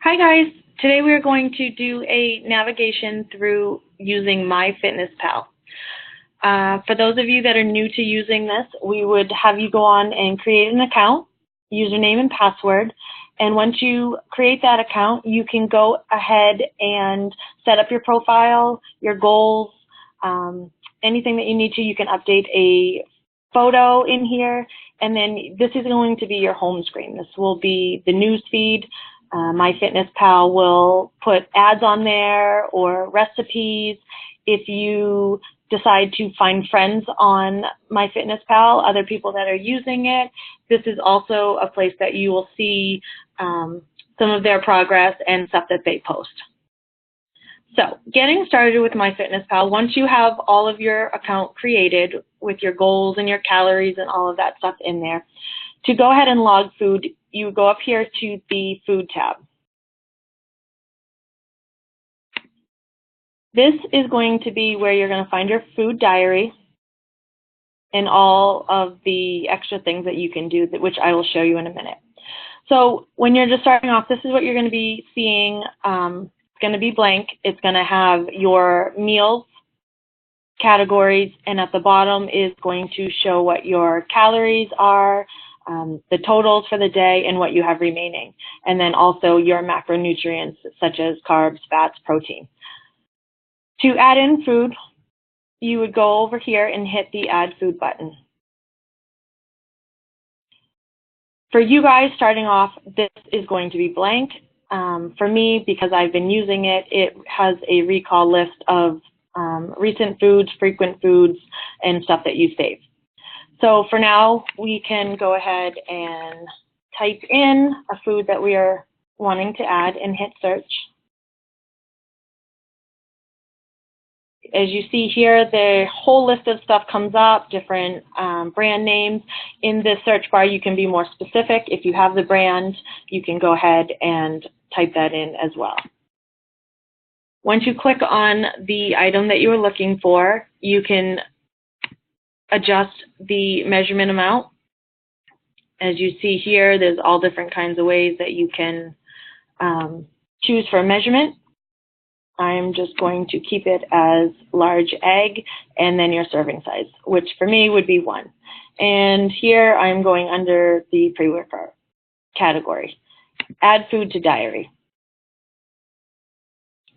Hi guys, today we are going to do a navigation through using MyFitnessPal. For those of you that are new to using this, we would have you go on and create an account, username and password, and once you create that account, you can go ahead and set up your profile, your goals, anything that you need to. You can update a photo in here, and then this is going to be your home screen. This will be the news feed. MyFitnessPal will put ads on there or recipes. If you decide to find friends on MyFitnessPal, other people that are using it, this is also a place that you will see some of their progress and stuff that they post. So getting started with MyFitnessPal, once you have all of your account created with your goals and your calories and all of that stuff in there, to go ahead and log food, you go up here to the food tab. This is going to be where you're going to find your food diary and all of the extra things that you can do, which I will show you in a minute. So when you're just starting off, this is what you're going to be seeing. It's going to be blank. It's going to have your meals, categories, and at the bottom is going to show what your calories are, the totals for the day, and what you have remaining, and then also your macronutrients such as carbs, fats, protein. To add in food, you would go over here and hit the Add Food button. For you guys starting off, this is going to be blank. For me, because I've been using it, it has a recall list of recent foods, frequent foods, and stuff that you save. So for now, we can go ahead and type in a food that we are wanting to add and hit search. As you see here, the whole list of stuff comes up, different brand names. In the search bar, you can be more specific. If you have the brand, you can go ahead and type that in as well. Once you click on the item that you are looking for, you can adjust the measurement amount. As you see here, there's all different kinds of ways that you can choose for measurement. I'm just going to keep it as large egg and then your serving size, which for me would be 1. And here I'm going under the pre-workout category. Add food to diary.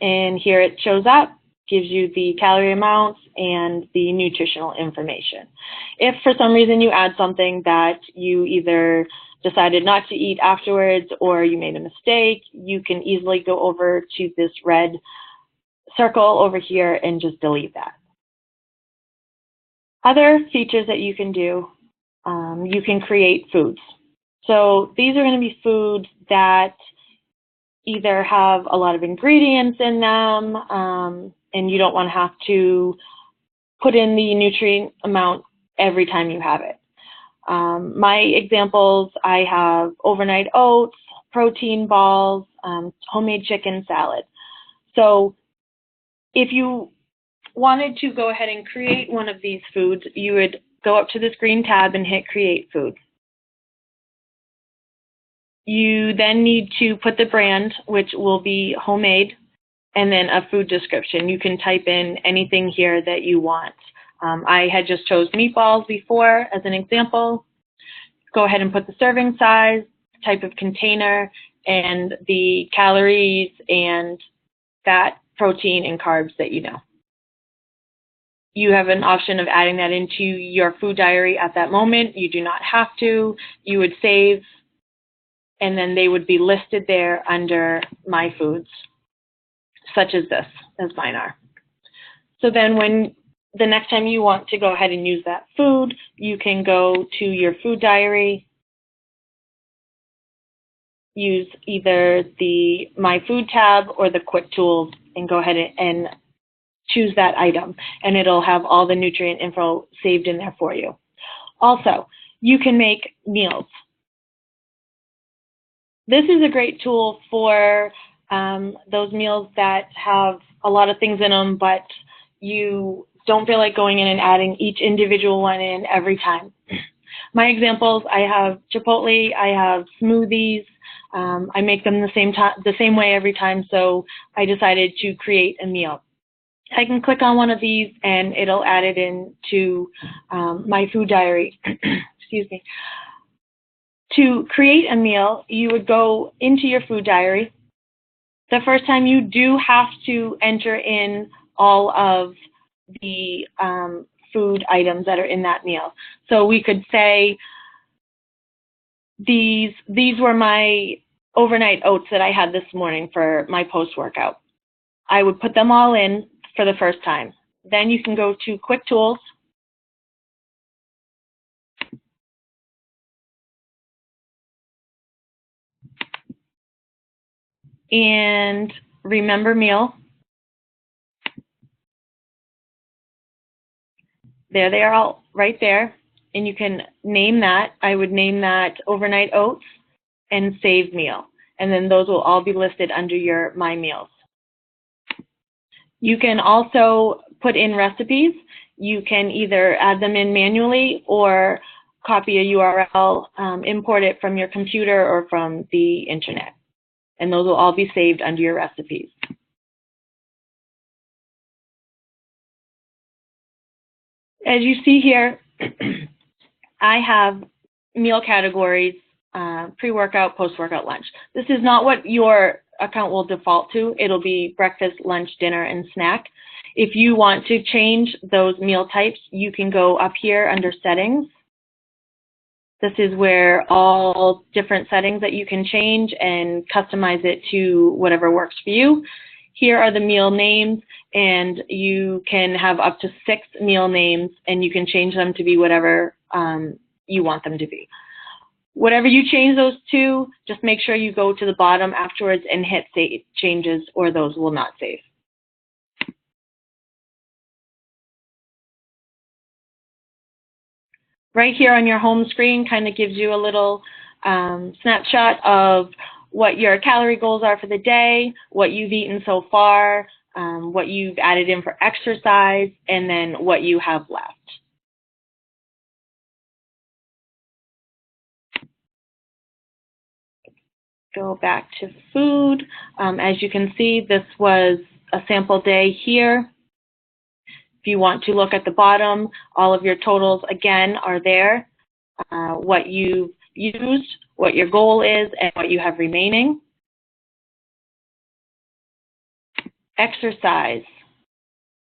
And here it shows up, gives you the calorie amounts and the nutritional information. If for some reason you add something that you either decided not to eat afterwards or you made a mistake, you can easily go over to this red circle over here and just delete that. Other features that you can do, you can create foods. So these are going to be foods that either have a lot of ingredients in them and you don't want to have to put in the nutrient amount every time you have it. My examples, I have overnight oats, protein balls, homemade chicken salad. So if you wanted to go ahead and create one of these foods, you would go up to this green tab and hit Create Food. You then need to put the brand, which will be homemade, and then a food description. You can type in anything here that you want. I had just chose meatballs before as an example. Go ahead and put the serving size, type of container, and the calories and fat, protein, and carbs that you know. You have an option of adding that into your food diary at that moment. You do not have to. You would save, and then they would be listed there under My Foods, such as this, as mine are. So then when the next time you want to go ahead and use that food, you can go to your food diary, use either the My Food tab or the Quick Tools and go ahead and choose that item, and it'll have all the nutrient info saved in there for you. Also, you can make meals. This is a great tool for those meals that have a lot of things in them, but you don't feel like going in and adding each individual one in every time. My examples, I have Chipotle, I have smoothies, I make them the same way every time, so I decided to create a meal. I can click on one of these and it'll add it into my food diary. Excuse me. To create a meal, you would go into your food diary. The first time you do have to enter in all of the food items that are in that meal. So we could say these were my overnight oats that I had this morning for my post-workout. I would put them all in for the first time. Then you can go to Quick Tools, and Remember Meal. There they are all right there, and you can name that. I would name that Overnight Oats and Save Meal, and then those will all be listed under your My Meals. You can also put in recipes. You can either add them in manually or copy a URL, import it from your computer or from the internet, and those will all be saved under your recipes. As you see here, I have meal categories, pre-workout, post-workout, lunch. This is not what your account will default to. It'll be breakfast, lunch, dinner, and snack. If you want to change those meal types, you can go up here under settings. This is where all different settings that you can change and customize it to whatever works for you. Here are the meal names, and you can have up to 6 meal names, and you can change them to be whatever you want them to be. Whatever you change those to, just make sure you go to the bottom afterwards and hit Save Changes, or those will not save. Right here on your home screen kind of gives you a little snapshot of what your calorie goals are for the day, what you've eaten so far, what you've added in for exercise, and then what you have left. Go back to food. As you can see, this was a sample day here. If you want to look at the bottom, all of your totals again are there. What you've used, what your goal is, and what you have remaining. Exercise.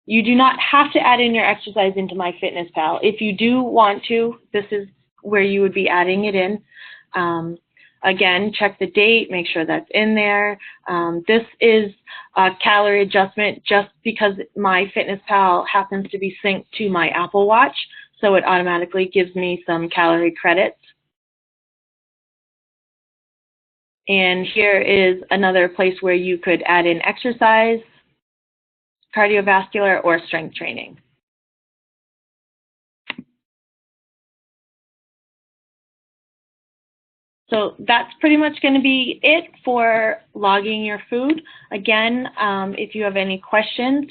You do not have to add in your exercise into MyFitnessPal. If you do want to, this is where you would be adding it in. Again, check the date, make sure that's in there. This is a calorie adjustment just because MyFitnessPal happens to be synced to my Apple Watch, so it automatically gives me some calorie credits. And here is another place where you could add in exercise, cardiovascular, or strength training. So that's pretty much going to be it for logging your food. Again, if you have any questions,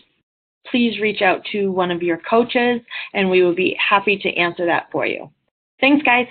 please reach out to one of your coaches, and we will be happy to answer that for you. Thanks, guys.